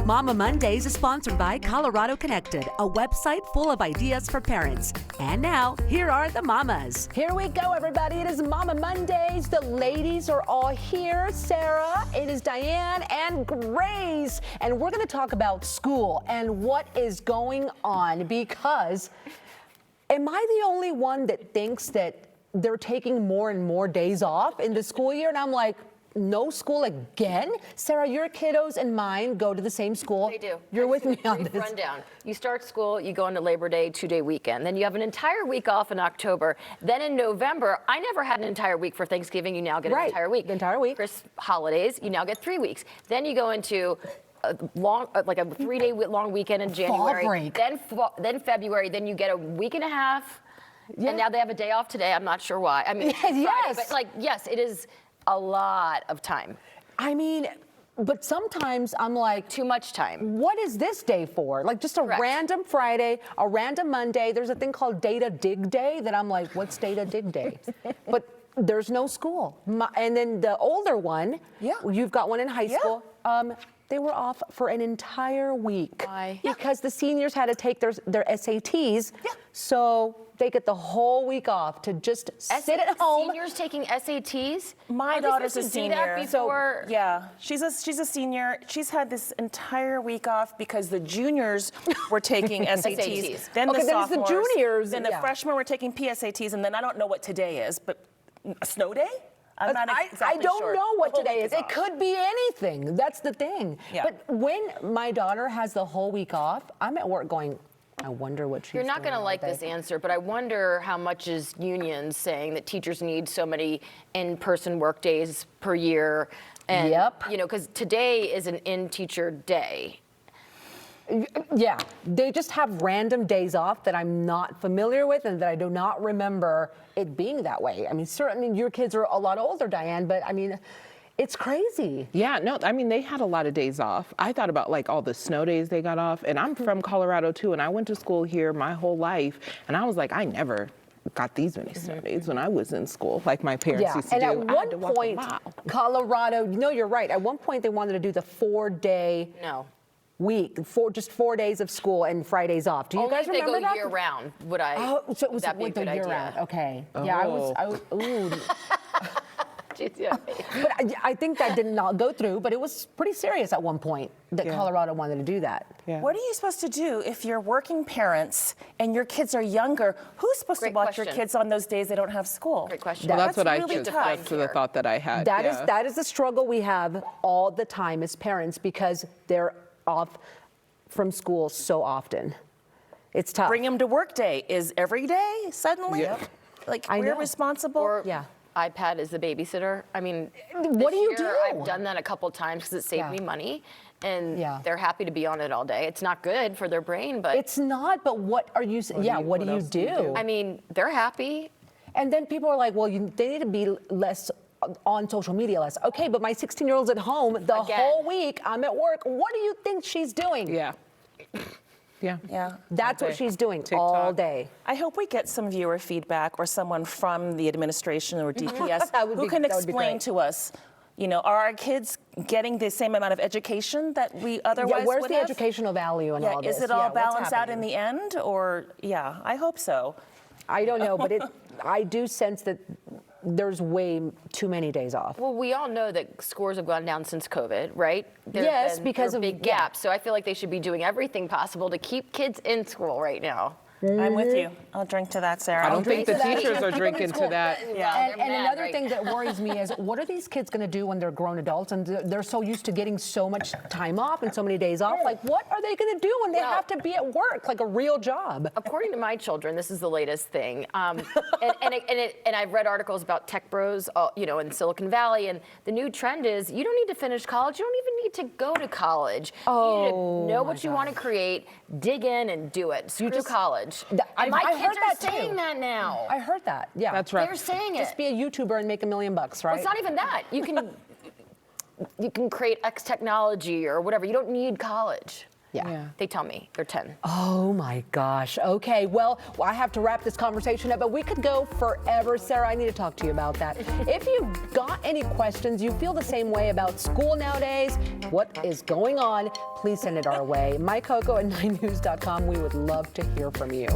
Mama Mondays is sponsored by Colorado Connected, a website full of ideas for parents. And now, here are the mamas. Here we go, everybody. It is Mama Mondays. The ladies are all here. Sarah, it is Diane, and Grace. And we're going to talk about school and what is going on, because am I the only one that thinks that they're taking more and more days off in the school year? And I'm like, no school again? Sarah, your kiddos and mine go to the same school. They do. You're with me on this. Rundown. You start school, you go into Labor Day, 2-day weekend. Then you have an entire week off in October. Then in November, I never had an entire week for Thanksgiving. You now get an entire week. The entire week. Christmas holidays, you now get 3 weeks. Then you go into a long, like a 3-day long weekend in January. Fall break. Then February. Then you get a week and a half. Yeah. And now they have a day off today. I'm not sure why. I mean, Friday, but like, yes, it is a lot of time. I mean, but sometimes I'm like, too much time. What is this day for? Like just a random Friday, a random Monday. There's a thing called Data Dig Day that I'm like, what's Data Dig Day? But there's no school. And then the older one, you've got one in high school. They were off for an entire week. Why? Because the seniors had to take their SATs. So they get the whole week off to just sit at home. Seniors taking SATs? My daughter's a senior. She's a senior. She's had this entire week off because the juniors were taking SATs. Then the sophomores. The juniors. Then the freshmen were taking PSATs, and then I don't know what today is, but a snow day? I'm not exactly I don't sure. know what today is. It could be anything. That's the thing. Yeah. But when my daughter has the whole week off, I'm at work going, I wonder what she's doing. You're not going to like this answer, but I wonder how much is unions saying that teachers need so many in-person work days per year. And, you know, because today is an in-teacher day. Yeah, they just have random days off that I'm not familiar with and that I do not remember it being that way. I mean, certainly your kids are a lot older, Diane, but I mean, it's crazy. Yeah, no, I mean, they had a lot of days off. I thought about like all the snow days they got off, and I'm from Colorado too, and I went to school here my whole life, and I was like, I never got these many snow days when I was in school, like my parents used to do. And at one point, Colorado, no, you're right. At one point, they wanted to do the 4-day week, just 4 days of school and Fridays off. Do you guys remember that? Only if they go year round, would I? Oh, so it was would that be a good year idea? round. Okay. Yeah, I was. Ooh. But I think that did not go through, but it was pretty serious at one point that Colorado wanted to do that. Yeah. What are you supposed to do if you're working parents and your kids are younger? Who's supposed to watch your kids on those days they don't have school? Great question. Well, that's what really I took. That's the thought that I had. That is the struggle we have all the time as parents because they're off from school so often. It's tough. Bring them to work day is every day suddenly? Like we're responsible? Or iPad is the babysitter. I mean, what do you do? I've done that a couple times because it saved me money, and they're happy to be on it all day. It's not good for their brain, but it's not. But what are you? What do you do? I mean, they're happy. And then people are like, well, they need to be less on social media less. Okay, but my 16-year-old's at home the whole week. I'm at work. What do you think she's doing? That's what she's doing all day. I hope we get some viewer feedback or someone from the administration or DPS who can explain to us, you know, are our kids getting the same amount of education that we otherwise where's would the have? educational value in all this? Is it all balanced out in the end? Or, I hope so. I don't know, but I do sense that there's way too many days off. Well, we all know that scores have gone down since COVID, right? Yes, because of big gaps. So I feel like they should be doing everything possible to keep kids in school right now. I'm with you. I'll drink to that, Sarah. I don't think the teachers are drinking to that. And another thing that worries me is, what are these kids going to do when they're grown adults and they're so used to getting so much time off and so many days off? Like, what are they going to do when they have to be at work, like a real job? According to my children, this is the latest thing. And I've read articles about tech bros, you know, in Silicon Valley, and the new trend is you don't need to finish college. You don't even need to go to college. You need to know what you want to create, dig in, and do it. Screw college. My kids are saying that now. I heard that. Yeah, that's right. They're saying it. Just be a YouTuber and make $1 million, right? Well, it's not even that. You can create X technology or whatever. You don't need college. Yeah. They tell me they're 10. Oh my gosh. Okay, well, I have to wrap this conversation up, but we could go forever. Sarah, I need to talk to you about that. If you've got any questions, you feel the same way about school nowadays, what is going on, please send it our way. MyCOCO at 9news.com. We would love to hear from you.